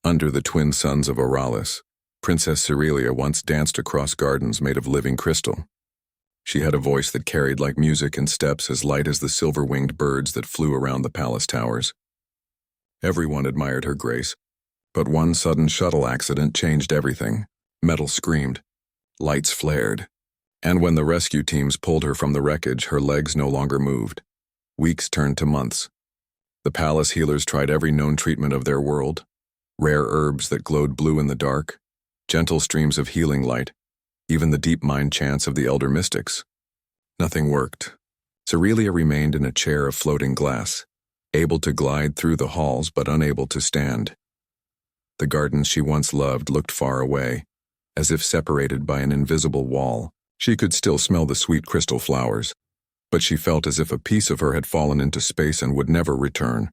Under the twin suns of Oralis, Princess Cerelia once danced across gardens made of living crystal. She had a voice that carried like music and steps as light as the silver-winged birds that flew around the palace towers. Everyone admired her grace, but one sudden shuttle accident changed everything. Metal screamed, lights flared, and when the rescue teams pulled her from the wreckage, her legs no longer moved. Weeks turned to months. The palace healers tried every known treatment of their world, rare herbs that glowed blue in the dark, gentle streams of healing light, even the deep mind chants of the elder mystics. Nothing worked. Cerelia remained in a chair of floating glass, able to glide through the halls but unable to stand. The gardens she once loved looked far away, as if separated by an invisible wall. She could still smell the sweet crystal flowers, but she felt as if a piece of her had fallen into space and would never return.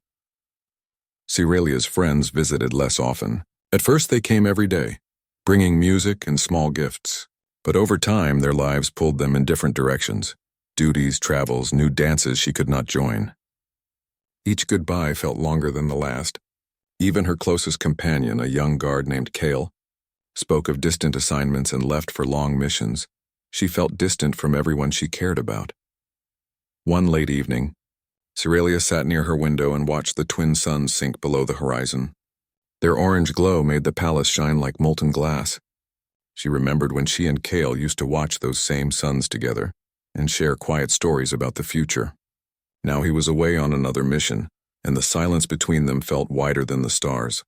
Cerelia's friends visited less often. At first they came every day, bringing music and small gifts. But over time their lives pulled them in different directions. Duties, travels, new dances she could not join. Each goodbye felt longer than the last. Even her closest companion, a young guard named Kale, spoke of distant assignments and left for long missions. She felt distant from everyone she cared about. One late evening, Cerelia sat near her window and watched the twin suns sink below the horizon. Their orange glow made the palace shine like molten glass. She remembered when she and Kale used to watch those same suns together and share quiet stories about the future. Now he was away on another mission, and the silence between them felt wider than the stars.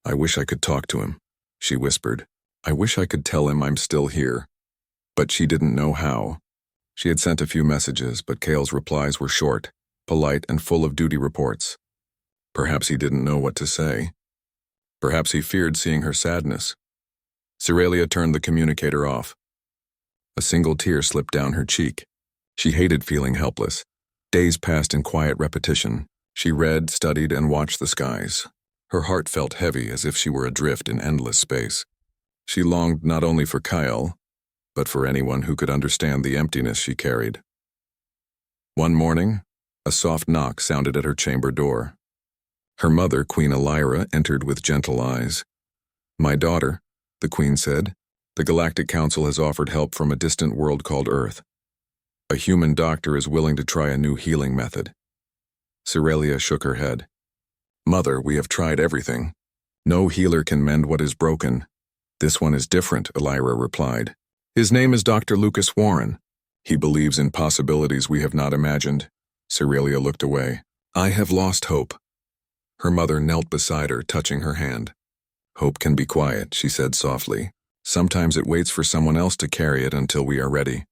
"I wish I could talk to him," she whispered. "I wish I could tell him I'm still here." But she didn't know how. She had sent a few messages, but Kale's replies were short, polite, and full of duty reports. Perhaps he didn't know what to say. Perhaps he feared seeing her sadness. Cerelia turned the communicator off. A single tear slipped down her cheek. She hated feeling helpless. Days passed in quiet repetition. She read, studied, and watched the skies. Her heart felt heavy, as if she were adrift in endless space. She longed not only for Kyle, but for anyone who could understand the emptiness she carried. One morning, a soft knock sounded at her chamber door. Her mother, Queen Elira, entered with gentle eyes. "My daughter," the queen said, "the Galactic Council has offered help from a distant world called Earth. A human doctor is willing to try a new healing method." Cerelia shook her head. "Mother, we have tried everything. No healer can mend what is broken. This one is different," Elira replied. "His name is Dr. Lucas Warren. He believes in possibilities we have not imagined." Cerelia looked away. "I have lost hope." Her mother knelt beside her, touching her hand. "Hope can be quiet," she said softly. "Sometimes it waits for someone else to carry it until we are ready."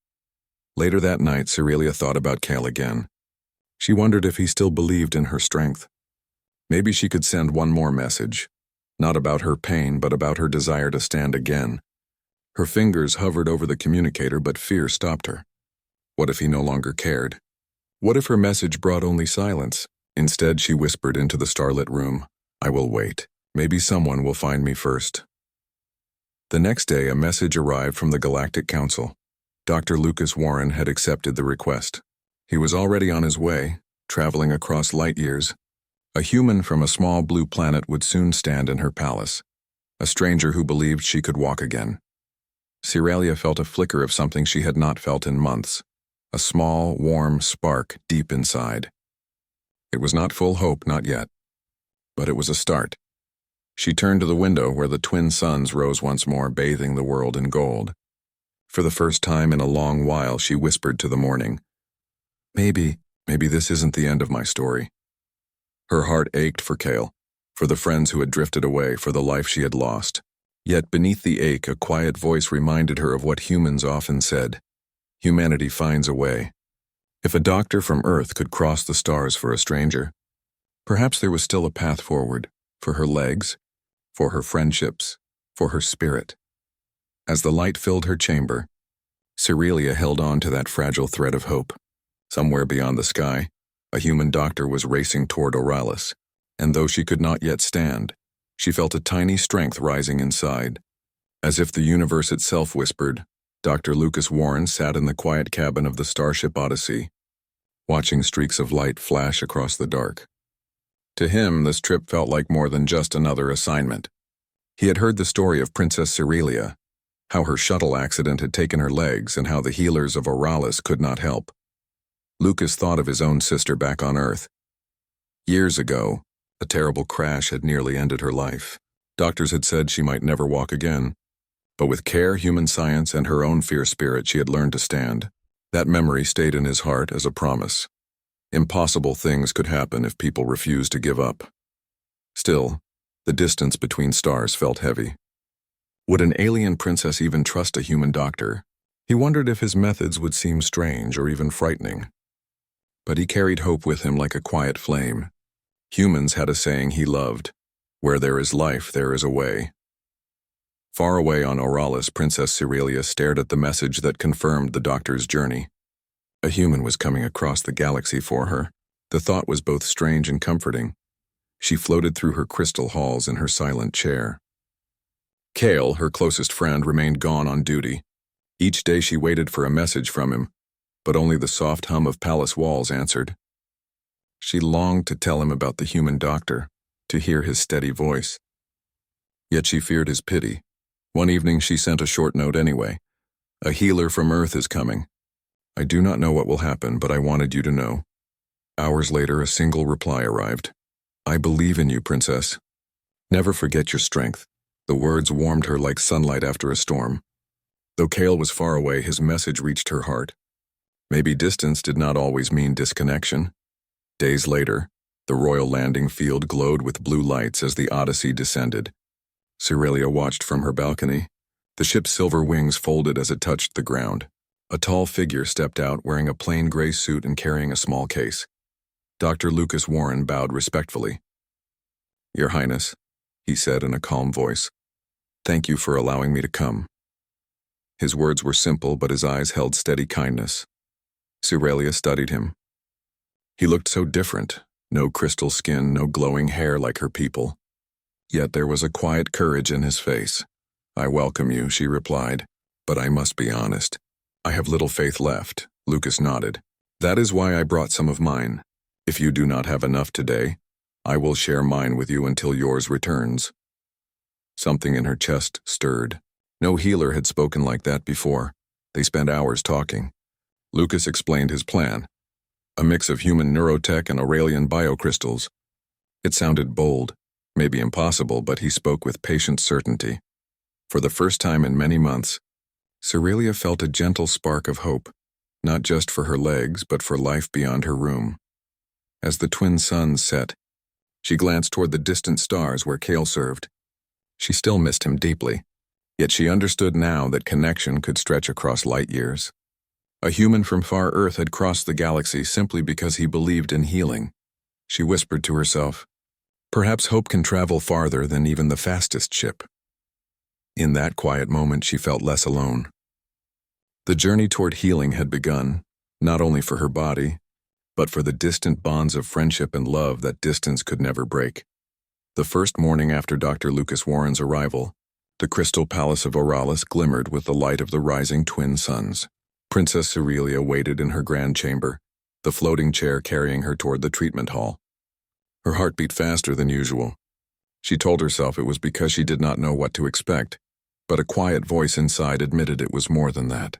Later that night, Cerelia thought about Kale again. She wondered if he still believed in her strength. Maybe she could send one more message, not about her pain, but about her desire to stand again. Her fingers hovered over the communicator, but fear stopped her. What if he no longer cared? What if her message brought only silence? Instead, she whispered into the starlit room, "I will wait. Maybe someone will find me first." The next day, a message arrived from the Galactic Council. Dr. Lucas Warren had accepted the request. He was already on his way, traveling across light years. A human from a small blue planet would soon stand in her palace, a stranger who believed she could walk again. Cerelia felt a flicker of something she had not felt in months, a small, warm spark deep inside. It was not full hope, not yet, but it was a start. She turned to the window where the twin suns rose once more, bathing the world in gold. For the first time in a long while, she whispered to the morning, Maybe this isn't the end of my story." Her heart ached for Kale, for the friends who had drifted away, for the life she had lost. Yet beneath the ache, a quiet voice reminded her of what humans often said: humanity finds a way. If a doctor from Earth could cross the stars for a stranger, perhaps there was still a path forward, for her legs, for her friendships, for her spirit. As the light filled her chamber, Cerelia held on to that fragile thread of hope. Somewhere beyond the sky, a human doctor was racing toward Oralis, and though she could not yet stand, she felt a tiny strength rising inside. As if the universe itself whispered, Dr. Lucas Warren sat in the quiet cabin of the starship Odyssey, watching streaks of light flash across the dark. To him, this trip felt like more than just another assignment. He had heard the story of Princess Cerelia, how her shuttle accident had taken her legs and how the healers of Oralis could not help. Lucas thought of his own sister back on Earth. Years ago, a terrible crash had nearly ended her life. Doctors had said she might never walk again. But with care, human science, and her own fierce spirit, she had learned to stand. That memory stayed in his heart as a promise. Impossible things could happen if people refused to give up. Still, the distance between stars felt heavy. Would an alien princess even trust a human doctor? He wondered if his methods would seem strange or even frightening. But he carried hope with him like a quiet flame. Humans had a saying he loved: "Where there is life, there is a way." Far away on Oralis, Princess Cerelia stared at the message that confirmed the doctor's journey. A human was coming across the galaxy for her. The thought was both strange and comforting. She floated through her crystal halls in her silent chair. Kale, her closest friend, remained gone on duty. Each day she waited for a message from him, but only the soft hum of palace walls answered. She longed to tell him about the human doctor, to hear his steady voice. Yet she feared his pity. One evening she sent a short note anyway. "A healer from Earth is coming. I do not know what will happen, but I wanted you to know." Hours later, a single reply arrived. "I believe in you, Princess. Never forget your strength." The words warmed her like sunlight after a storm. Though Kale was far away, his message reached her heart. Maybe distance did not always mean disconnection. Days later, the royal landing field glowed with blue lights as the Odyssey descended. Cerelia watched from her balcony. The ship's silver wings folded as it touched the ground. A tall figure stepped out wearing a plain gray suit and carrying a small case. Dr. Lucas Warren bowed respectfully. "Your Highness," he said in a calm voice, "thank you for allowing me to come." His words were simple, but his eyes held steady kindness. Cerelia studied him. He looked so different, no crystal skin, no glowing hair like her people. Yet there was a quiet courage in his face. "I welcome you," she replied, "but I must be honest. I have little faith left." Lucas nodded. "That is why I brought some of mine. If you do not have enough today, I will share mine with you until yours returns." Something in her chest stirred. No healer had spoken like that before. They spent hours talking. Lucas explained his plan. A mix of human neurotech and Aurelian biocrystals. It sounded bold, maybe impossible, but he spoke with patient certainty. For the first time in many months, Cerelia felt a gentle spark of hope, not just for her legs, but for life beyond her room. As the twin suns set, she glanced toward the distant stars where Kale served. She still missed him deeply, yet she understood now that connection could stretch across light years. A human from far Earth had crossed the galaxy simply because he believed in healing. She whispered to herself, "Perhaps hope can travel farther than even the fastest ship." In that quiet moment, she felt less alone. The journey toward healing had begun, not only for her body, but for the distant bonds of friendship and love that distance could never break. The first morning after Dr. Lucas Warren's arrival, the crystal palace of Oralis glimmered with the light of the rising twin suns. Princess Cerelia waited in her grand chamber, the floating chair carrying her toward the treatment hall. Her heart beat faster than usual. She told herself it was because she did not know what to expect, but a quiet voice inside admitted it was more than that.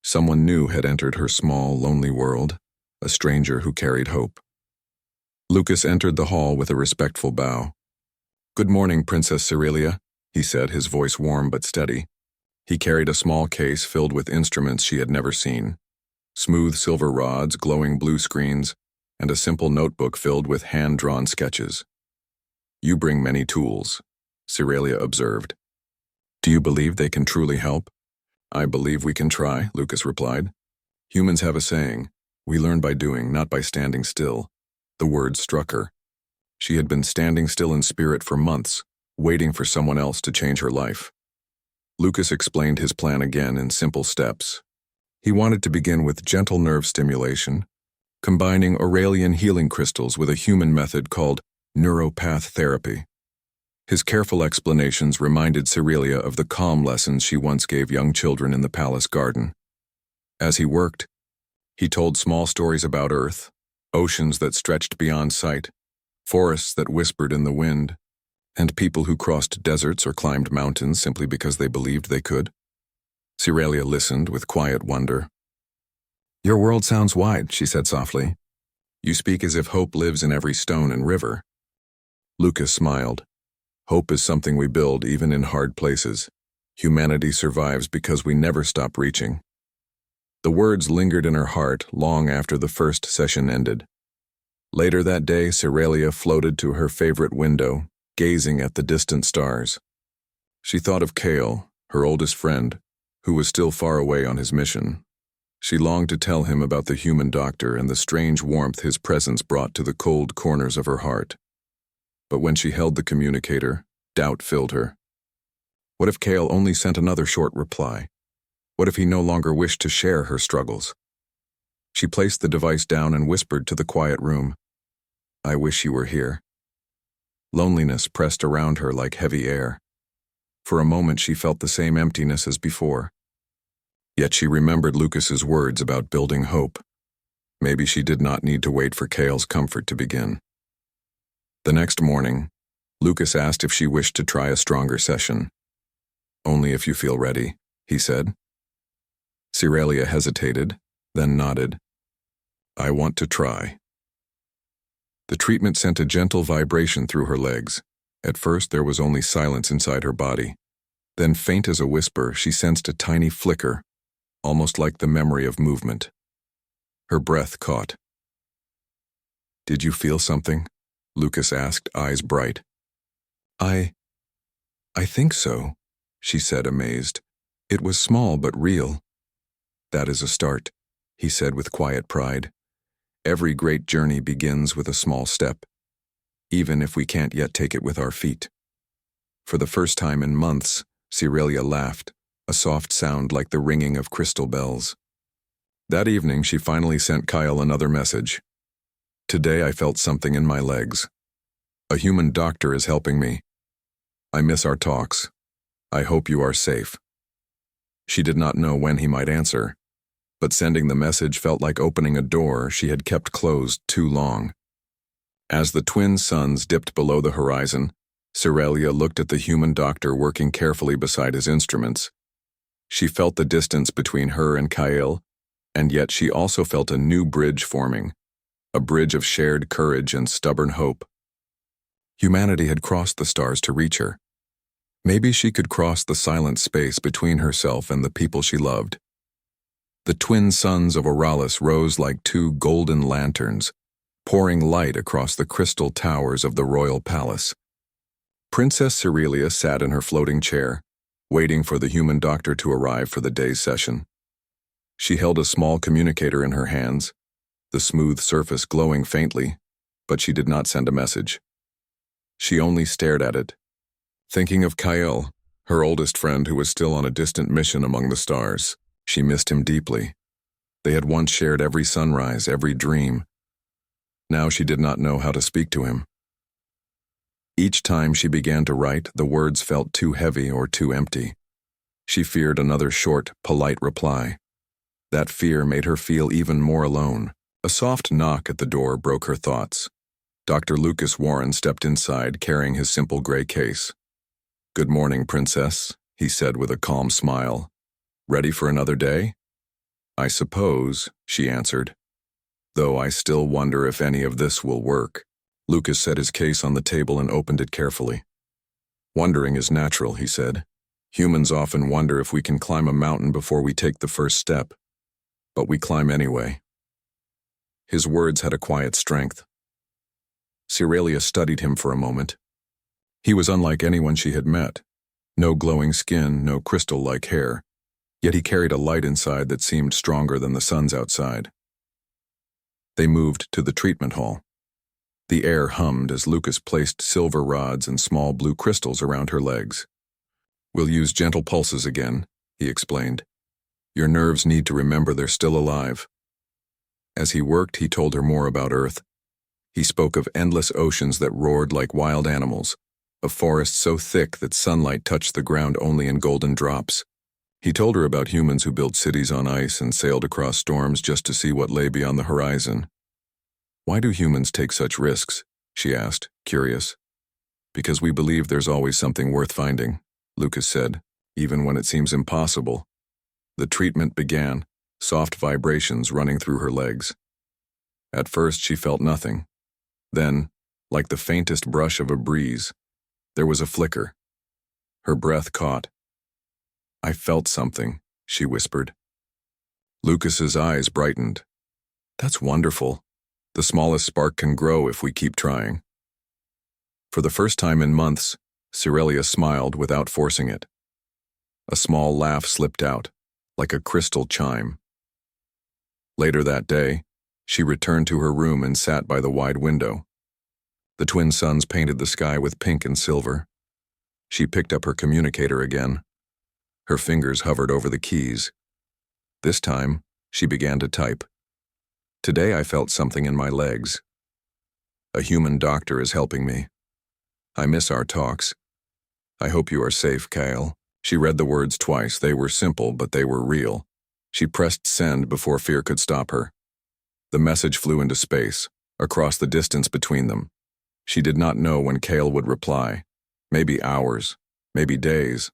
Someone new had entered her small, lonely world, a stranger who carried hope. Lucas entered the hall with a respectful bow. "Good morning, Princess Cerelia," he said, his voice warm but steady. He carried a small case filled with instruments she had never seen. Smooth silver rods, glowing blue screens, and a simple notebook filled with hand-drawn sketches. "You bring many tools," Cerelia observed. "Do you believe they can truly help?" "I believe we can try," Lucas replied. "Humans have a saying, we learn by doing, not by standing still." The words struck her. She had been standing still in spirit for months, waiting for someone else to change her life. Lucas explained his plan again in simple steps. He wanted to begin with gentle nerve stimulation, combining Aurelian healing crystals with a human method called neuropath therapy. His careful explanations reminded Cerelia of the calm lessons she once gave young children in the palace garden. As he worked, he told small stories about Earth, oceans that stretched beyond sight, forests that whispered in the wind, and people who crossed deserts or climbed mountains simply because they believed they could. Cyrelia listened with quiet wonder. "Your world sounds wide," she said softly. "You speak as if hope lives in every stone and river." Lucas smiled. "Hope is something we build even in hard places. Humanity survives because we never stop reaching." The words lingered in her heart long after the first session ended. Later that day, Cyrelia floated to her favorite window, gazing at the distant stars. She thought of Kale, her oldest friend, who was still far away on his mission. She longed to tell him about the human doctor and the strange warmth his presence brought to the cold corners of her heart. But when she held the communicator, doubt filled her. What if Kale only sent another short reply? What if he no longer wished to share her struggles? She placed the device down and whispered to the quiet room, "I wish you were here." Loneliness pressed around her like heavy air. For a moment she felt the same emptiness as before. Yet she remembered Lucas's words about building hope. Maybe she did not need to wait for Kale's comfort to begin. The next morning, Lucas asked if she wished to try a stronger session. "Only if you feel ready," he said. Cyrelia hesitated, then nodded. "I want to try." The treatment sent a gentle vibration through her legs. At first there was only silence inside her body. Then, faint as a whisper, she sensed a tiny flicker, almost like the memory of movement. Her breath caught. "Did you feel something?" Lucas asked, eyes bright. I think so," she said, amazed. "It was small but real." "That is a start," he said with quiet pride. "Every great journey begins with a small step, even if we can't yet take it with our feet." For the first time in months, Cyrelia laughed, a soft sound like the ringing of crystal bells. That evening, she finally sent Kyle another message. "Today I felt something in my legs. A human doctor is helping me. I miss our talks. I hope you are safe." She did not know when he might answer, but sending the message felt like opening a door she had kept closed too long. As the twin suns dipped below the horizon, Cyrelia looked at the human doctor working carefully beside his instruments. She felt the distance between her and Kyle, and yet she also felt a new bridge forming, a bridge of shared courage and stubborn hope. Humanity had crossed the stars to reach her. Maybe she could cross the silent space between herself and the people she loved. The twin suns of Oralis rose like two golden lanterns, pouring light across the crystal towers of the royal palace. Princess Cyrelia sat in her floating chair, waiting for the human doctor to arrive for the day's session. She held a small communicator in her hands, the smooth surface glowing faintly, but she did not send a message. She only stared at it, thinking of Kyle, her oldest friend who was still on a distant mission among the stars. She missed him deeply. They had once shared every sunrise, every dream. Now she did not know how to speak to him. Each time she began to write, the words felt too heavy or too empty. She feared another short, polite reply. That fear made her feel even more alone. A soft knock at the door broke her thoughts. Dr. Lucas Warren stepped inside, carrying his simple gray case. "Good morning, Princess," he said with a calm smile. "Ready for another day?" "I suppose," she answered, "though I still wonder if any of this will work." Lucas set his case on the table and opened it carefully. "Wondering is natural," he said. "Humans often wonder if we can climb a mountain before we take the first step. But we climb anyway." His words had a quiet strength. Cyrelia studied him for a moment. He was unlike anyone she had met. No glowing skin, no crystal-like hair. Yet he carried a light inside that seemed stronger than the suns outside. They moved to the treatment hall. The air hummed as Lucas placed silver rods and small blue crystals around her legs. "We'll use gentle pulses again," he explained. "Your nerves need to remember they're still alive." As he worked, he told her more about Earth. He spoke of endless oceans that roared like wild animals, of forests so thick that sunlight touched the ground only in golden drops. He told her about humans who built cities on ice and sailed across storms just to see what lay beyond the horizon. "Why do humans take such risks?" she asked, curious. Because we believe there's always something worth finding, Lucas said, even when it seems impossible. The treatment began, soft vibrations running through her legs. At first she felt nothing. Then, like the faintest brush of a breeze, there was a flicker. Her breath caught. I felt something, she whispered. Lucas's eyes brightened. That's wonderful. The smallest spark can grow if we keep trying. For the first time in months, Cyrelia smiled without forcing it. A small laugh slipped out, like a crystal chime. Later that day, she returned to her room and sat by the wide window. The twin suns painted the sky with pink and silver. She picked up her communicator again. Her fingers hovered over the keys. This time, she began to type. Today I felt something in my legs. A human doctor is helping me. I miss our talks. I hope you are safe, Kyle. She read the words twice. They were simple, but they were real. She pressed send before fear could stop her. The message flew into space, across the distance between them. She did not know when Kale would reply. Maybe hours, maybe days.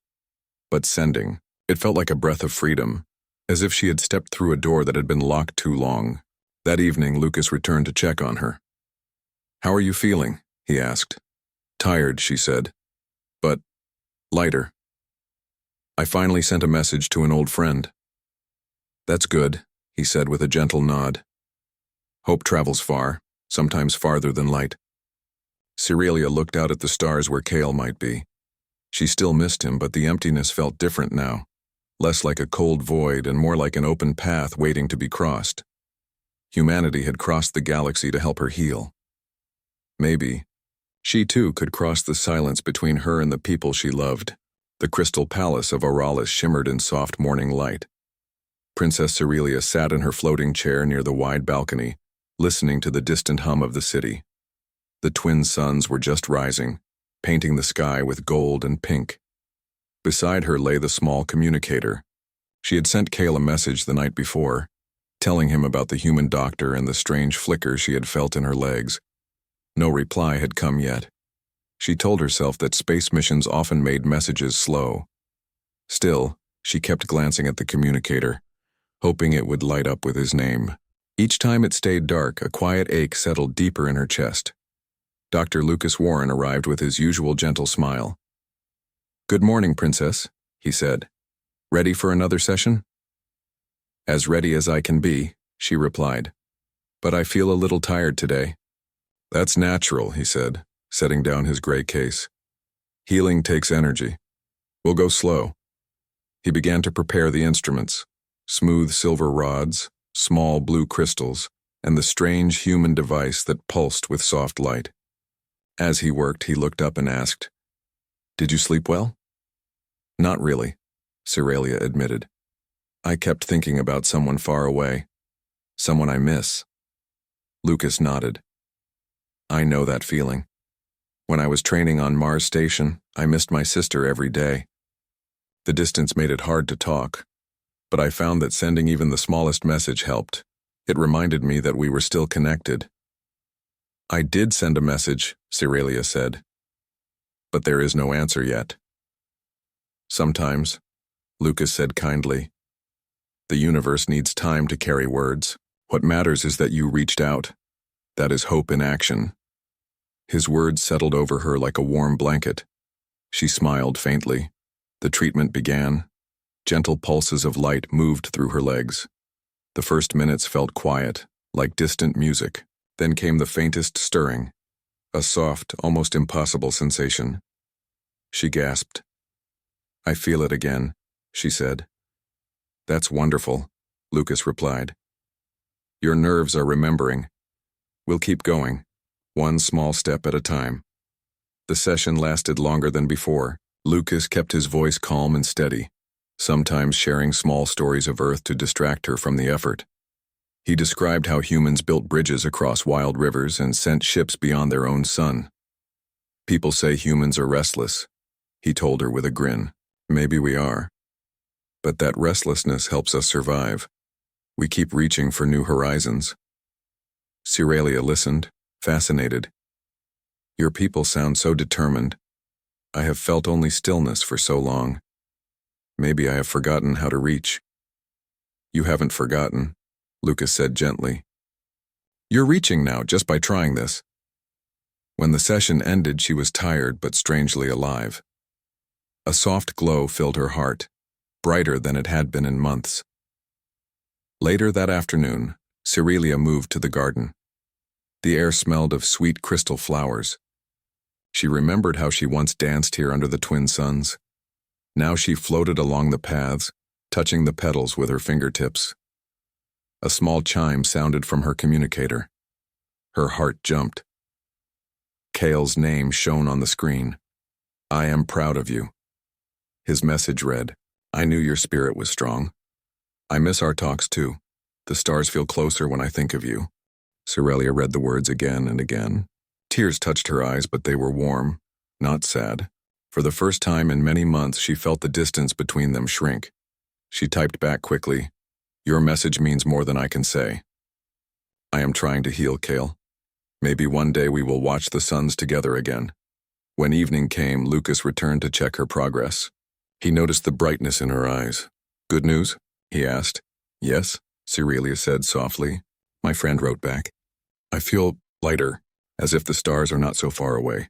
But sending, it felt like a breath of freedom, as if she had stepped through a door that had been locked too long. That evening, Lucas returned to check on her. How are you feeling? He asked. Tired, she said. But lighter. I finally sent a message to an old friend. That's good, he said with a gentle nod. Hope travels far, sometimes farther than light. Cyrelia looked out at the stars where Kale might be. She still missed him, but the emptiness felt different now, less like a cold void and more like an open path waiting to be crossed. Humanity had crossed the galaxy to help her heal. Maybe she too could cross the silence between her and the people she loved. The crystal palace of Oralis shimmered in soft morning light. Princess Cyrelia sat in her floating chair near the wide balcony, listening to the distant hum of the city. The twin suns were just rising, painting the sky with gold and pink. Beside her lay the small communicator. She had sent Kale a message the night before, telling him about the human doctor and the strange flicker she had felt in her legs. No reply had come yet. She told herself that space missions often made messages slow. Still, she kept glancing at the communicator, hoping it would light up with his name. Each time it stayed dark, a quiet ache settled deeper in her chest. Dr. Lucas Warren arrived with his usual gentle smile. Good morning, Princess, he said. Ready for another session? As ready as I can be, she replied. But I feel a little tired today. That's natural, he said, setting down his gray case. Healing takes energy. We'll go slow. He began to prepare the instruments, smooth silver rods, small blue crystals, and the strange human device that pulsed with soft light. As he worked, he looked up and asked, Did you sleep well? Not really, Cyrelia admitted. I kept thinking about someone far away, someone I miss. Lucas nodded. I know that feeling. When I was training on Mars Station, I missed my sister every day. The distance made it hard to talk, but I found that sending even the smallest message helped. It reminded me that we were still connected. I did send a message, Cyrelia said, but there is no answer yet. Sometimes, Lucas said kindly, the universe needs time to carry words. What matters is that you reached out. That is hope in action. His words settled over her like a warm blanket. She smiled faintly. The treatment began. Gentle pulses of light moved through her legs. The first minutes felt quiet, like distant music. Then came the faintest stirring, a soft, almost impossible sensation. She gasped. I feel it again, she said. That's wonderful, Lucas replied. Your nerves are remembering. We'll keep going, one small step at a time. The session lasted longer than before. Lucas kept his voice calm and steady, sometimes sharing small stories of Earth to distract her from the effort. He described how humans built bridges across wild rivers and sent ships beyond their own sun. People say humans are restless, he told her with a grin. Maybe we are. But that restlessness helps us survive. We keep reaching for new horizons. Cyrelia listened, fascinated. Your people sound so determined. I have felt only stillness for so long. Maybe I have forgotten how to reach. You haven't forgotten, Lucas said gently. You're reaching now just by trying this. When the session ended, she was tired but strangely alive. A soft glow filled her heart, brighter than it had been in months. Later that afternoon, Cerelia moved to the garden. The air smelled of sweet crystal flowers. She remembered how she once danced here under the twin suns. Now she floated along the paths, touching the petals with her fingertips. A small chime sounded from her communicator. Her heart jumped. Kale's name shone on the screen. I am proud of you. His message read, I knew your spirit was strong. I miss our talks too. The stars feel closer when I think of you. Cerelia read the words again and again. Tears touched her eyes, but they were warm, not sad. For the first time in many months, she felt the distance between them shrink. She typed back quickly, Your message means more than I can say. I am trying to heal, Kale. Maybe one day we will watch the suns together again. When evening came, Lucas returned to check her progress. He noticed the brightness in her eyes. Good news? He asked. Yes, Cerelia said softly. My friend wrote back. I feel lighter, as if the stars are not so far away.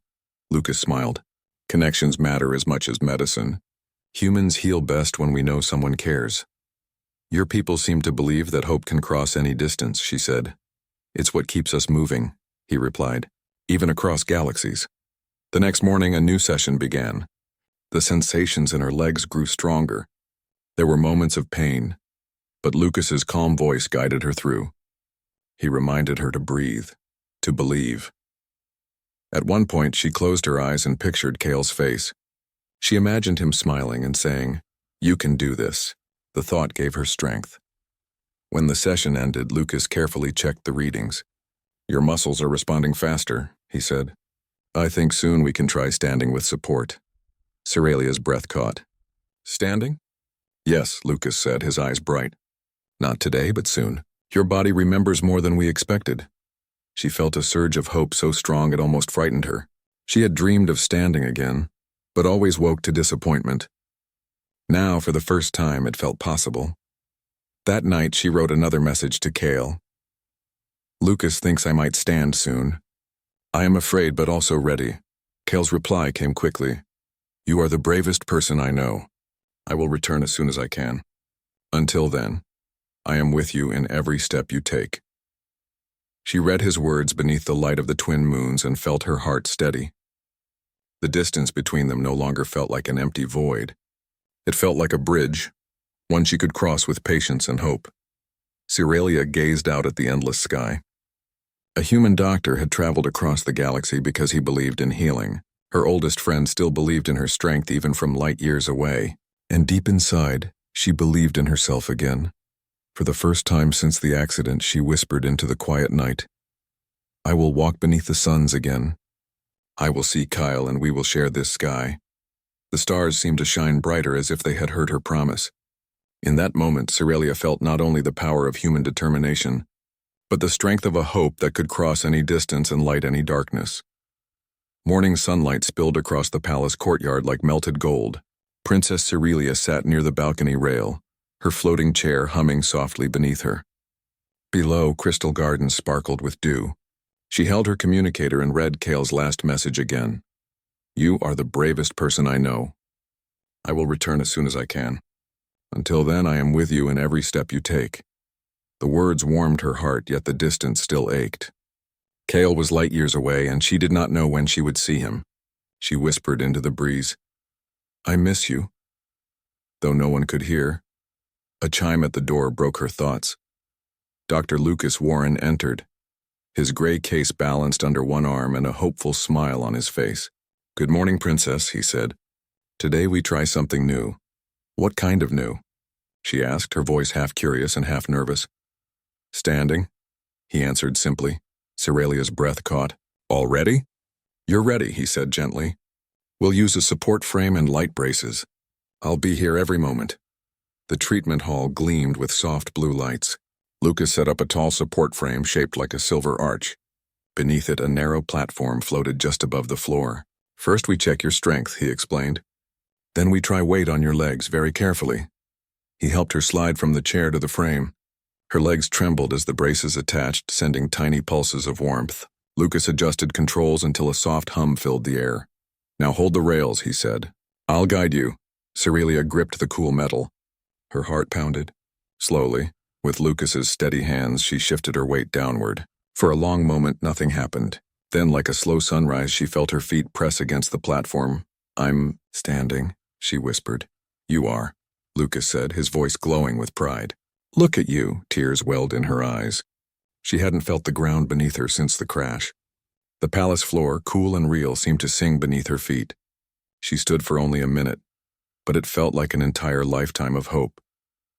Lucas smiled. Connections matter as much as medicine. Humans heal best when we know someone cares. Your people seem to believe that hope can cross any distance, she said. It's what keeps us moving, he replied, even across galaxies. The next morning, a new session began. The sensations in her legs grew stronger. There were moments of pain, but Lucas's calm voice guided her through. He reminded her to breathe, to believe. At one point, she closed her eyes and pictured Kale's face. She imagined him smiling and saying, You can do this. The thought gave her strength. When the session ended, Lucas carefully checked the readings. Your muscles are responding faster, he said. I think soon we can try standing with support. Cerelia's breath caught. Standing? Yes, Lucas said, his eyes bright. Not today, but soon. Your body remembers more than we expected. She felt a surge of hope so strong it almost frightened her. She had dreamed of standing again, but always woke to disappointment. Now, for the first time, it felt possible. That night, she wrote another message to Kale. Lucas thinks I might stand soon. I am afraid but also ready. Kale's reply came quickly. You are the bravest person I know. I will return as soon as I can. Until then, I am with you in every step you take. She read his words beneath the light of the twin moons and felt her heart steady. The distance between them no longer felt like an empty void. It felt like a bridge, one she could cross with patience and hope. Cerelia gazed out at the endless sky. A human doctor had traveled across the galaxy because he believed in healing. Her oldest friend still believed in her strength even from light years away. And deep inside, she believed in herself again. For the first time since the accident, she whispered into the quiet night, I will walk beneath the suns again. I will see Kyle and we will share this sky. The stars seemed to shine brighter as if they had heard her promise. In that moment, Cerelia felt not only the power of human determination, but the strength of a hope that could cross any distance and light any darkness. Morning sunlight spilled across the palace courtyard like melted gold. Princess Cerelia sat near the balcony rail, her floating chair humming softly beneath her. Below, crystal gardens sparkled with dew. She held her communicator and read Kale's last message again. You are the bravest person I know. I will return as soon as I can. Until then, I am with you in every step you take. The words warmed her heart, yet the distance still ached. Kale was light years away, and she did not know when she would see him. She whispered into the breeze, I miss you. Though no one could hear, a chime at the door broke her thoughts. Dr. Lucas Warren entered, his gray case balanced under one arm and a hopeful smile on his face. Good morning, Princess, he said. Today we try something new. What kind of new? She asked, her voice half curious and half nervous. Standing, he answered simply. Cerelia's breath caught. Already? You're ready, he said gently. We'll use a support frame and light braces. I'll be here every moment. The treatment hall gleamed with soft blue lights. Lucas set up a tall support frame shaped like a silver arch. Beneath it, a narrow platform floated just above the floor. First we check your strength, he explained. Then we try weight on your legs very carefully. He helped her slide from the chair to the frame. Her legs trembled as the braces attached, sending tiny pulses of warmth. Lucas adjusted controls until a soft hum filled the air. Now hold the rails, he said. I'll guide you. Cerelia gripped the cool metal. Her heart pounded. Slowly, with Lucas's steady hands, she shifted her weight downward. For a long moment, nothing happened. Then, like a slow sunrise, she felt her feet press against the platform. I'm standing, she whispered. You are, Lucas said, his voice glowing with pride. Look at you, tears welled in her eyes. She hadn't felt the ground beneath her since the crash. The palace floor, cool and real, seemed to sing beneath her feet. She stood for only a minute, but it felt like an entire lifetime of hope.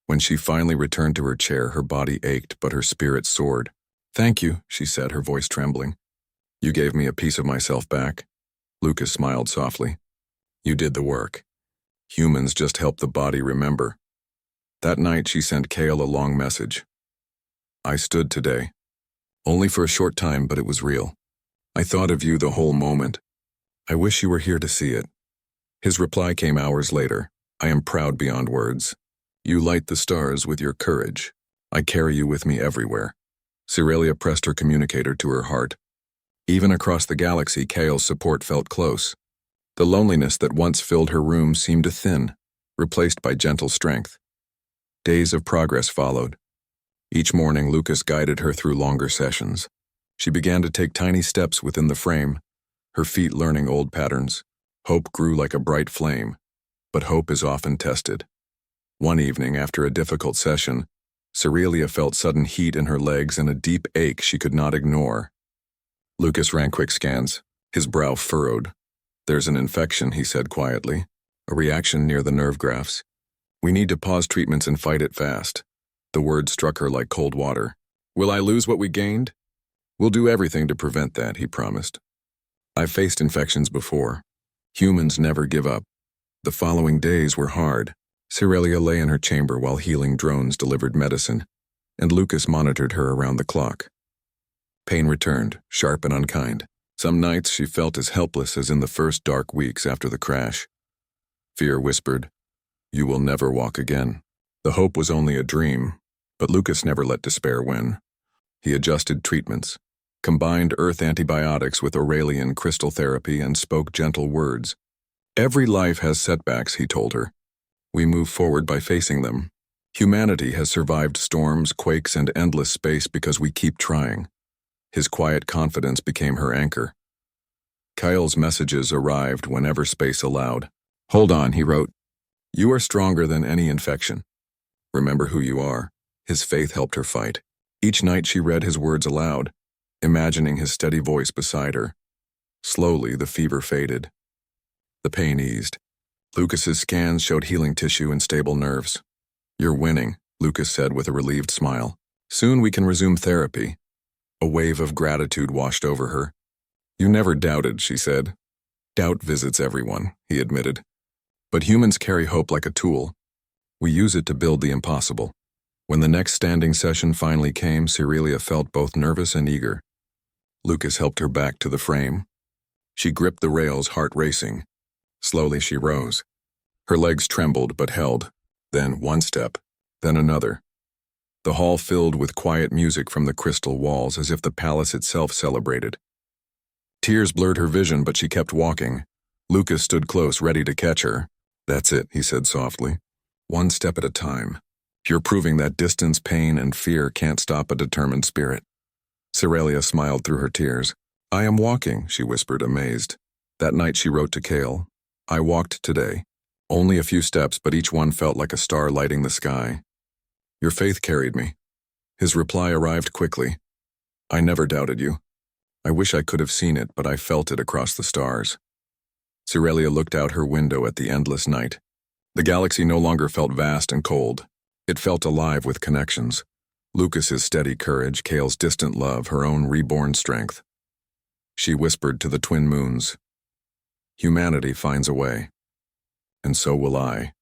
When she finally returned to her chair, her body ached, but her spirit soared. Thank you, she said, her voice trembling. You gave me a piece of myself back. Lucas smiled softly. You did the work. Humans just help the body remember. That night she sent Kale a long message. I stood today. Only for a short time, but it was real. I thought of you the whole moment. I wish you were here to see it. His reply came hours later. I am proud beyond words. You light the stars with your courage. I carry you with me everywhere. Cerelia pressed her communicator to her heart. Even across the galaxy, Kale's support felt close. The loneliness that once filled her room seemed to thin, replaced by gentle strength. Days of progress followed. Each morning, Lucas guided her through longer sessions. She began to take tiny steps within the frame, her feet learning old patterns. Hope grew like a bright flame, but hope is often tested. One evening, after a difficult session, Cerelia felt sudden heat in her legs and a deep ache she could not ignore. Lucas ran quick scans, his brow furrowed. There's an infection, he said quietly, a reaction near the nerve grafts. We need to pause treatments and fight it fast. The word struck her like cold water. Will I lose what we gained? We'll do everything to prevent that, he promised. I've faced infections before. Humans never give up. The following days were hard. Cerelia lay in her chamber while healing drones delivered medicine, and Lucas monitored her around the clock. Pain returned, sharp and unkind. Some nights she felt as helpless as in the first dark weeks after the crash. Fear whispered, You will never walk again. The hope was only a dream, but Lucas never let despair win. He adjusted treatments, combined Earth antibiotics with Aurelian crystal therapy, and spoke gentle words. Every life has setbacks, he told her. We move forward by facing them. Humanity has survived storms, quakes, and endless space because we keep trying. His quiet confidence became her anchor. Kyle's messages arrived whenever space allowed. Hold on, he wrote. You are stronger than any infection. Remember who you are. His faith helped her fight. Each night she read his words aloud, imagining his steady voice beside her. Slowly, the fever faded. The pain eased. Lucas's scans showed healing tissue and stable nerves. You're winning, Lucas said with a relieved smile. Soon we can resume therapy. A wave of gratitude washed over her. You never doubted, she said. Doubt visits everyone, he admitted. But humans carry hope like a tool. We use it to build the impossible. When the next standing session finally came, Cerelia felt both nervous and eager. Lucas helped her back to the frame. She gripped the rails, heart racing. Slowly she rose. Her legs trembled but held. Then one step, then another. The hall filled with quiet music from the crystal walls, as if the palace itself celebrated. Tears blurred her vision, but she kept walking. Lucas stood close, ready to catch her. That's it, he said softly. One step at a time. You're proving that distance, pain, and fear can't stop a determined spirit. Cerelia smiled through her tears. I am walking, she whispered, amazed. That night she wrote to Kale. I walked today. Only a few steps, but each one felt like a star lighting the sky. Your faith carried me. His reply arrived quickly. I never doubted you. I wish I could have seen it, but I felt it across the stars. Cerelia looked out her window at the endless night. The galaxy no longer felt vast and cold. It felt alive with connections. Lucas's steady courage, Kale's distant love, her own reborn strength. She whispered to the twin moons. Humanity finds a way. And so will I.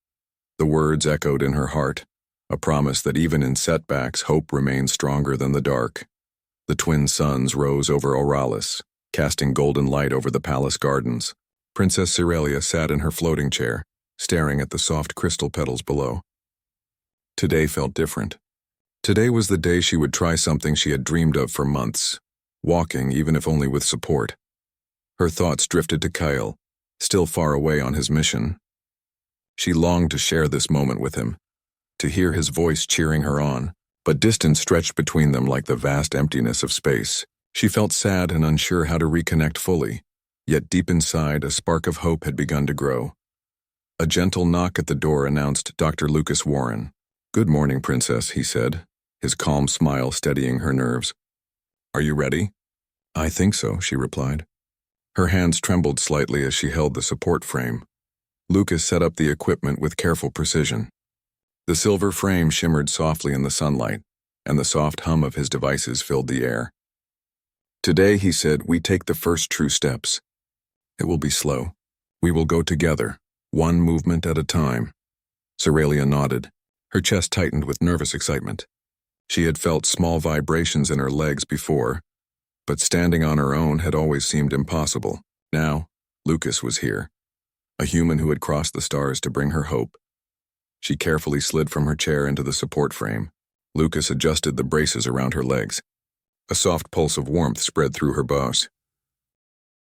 The words echoed in her heart, a promise that even in setbacks, hope remains stronger than the dark. The twin suns rose over Oralis, casting golden light over the palace gardens. Princess Cerelia sat in her floating chair, staring at the soft crystal petals below. Today felt different. Today was the day she would try something she had dreamed of for months, walking even if only with support. Her thoughts drifted to Kyle, still far away on his mission. She longed to share this moment with him, to hear his voice cheering her on, but distance stretched between them like the vast emptiness of space. She felt sad and unsure how to reconnect fully, yet deep inside a spark of hope had begun to grow. A gentle knock at the door announced Dr. Lucas Warren. "Good morning, Princess," he said, his calm smile steadying her nerves. "Are you ready?" "I think so," she replied. Her hands trembled slightly as she held the support frame. Lucas set up the equipment with careful precision. The silver frame shimmered softly in the sunlight, and the soft hum of his devices filled the air. "Today," he said, "we take the first true steps. It will be slow. We will go together, one movement at a time." Cerelia nodded, her chest tightened with nervous excitement. She had felt small vibrations in her legs before, but standing on her own had always seemed impossible. Now, Lucas was here, a human who had crossed the stars to bring her hope. She carefully slid from her chair into the support frame. Lucas adjusted the braces around her legs. A soft pulse of warmth spread through her bones.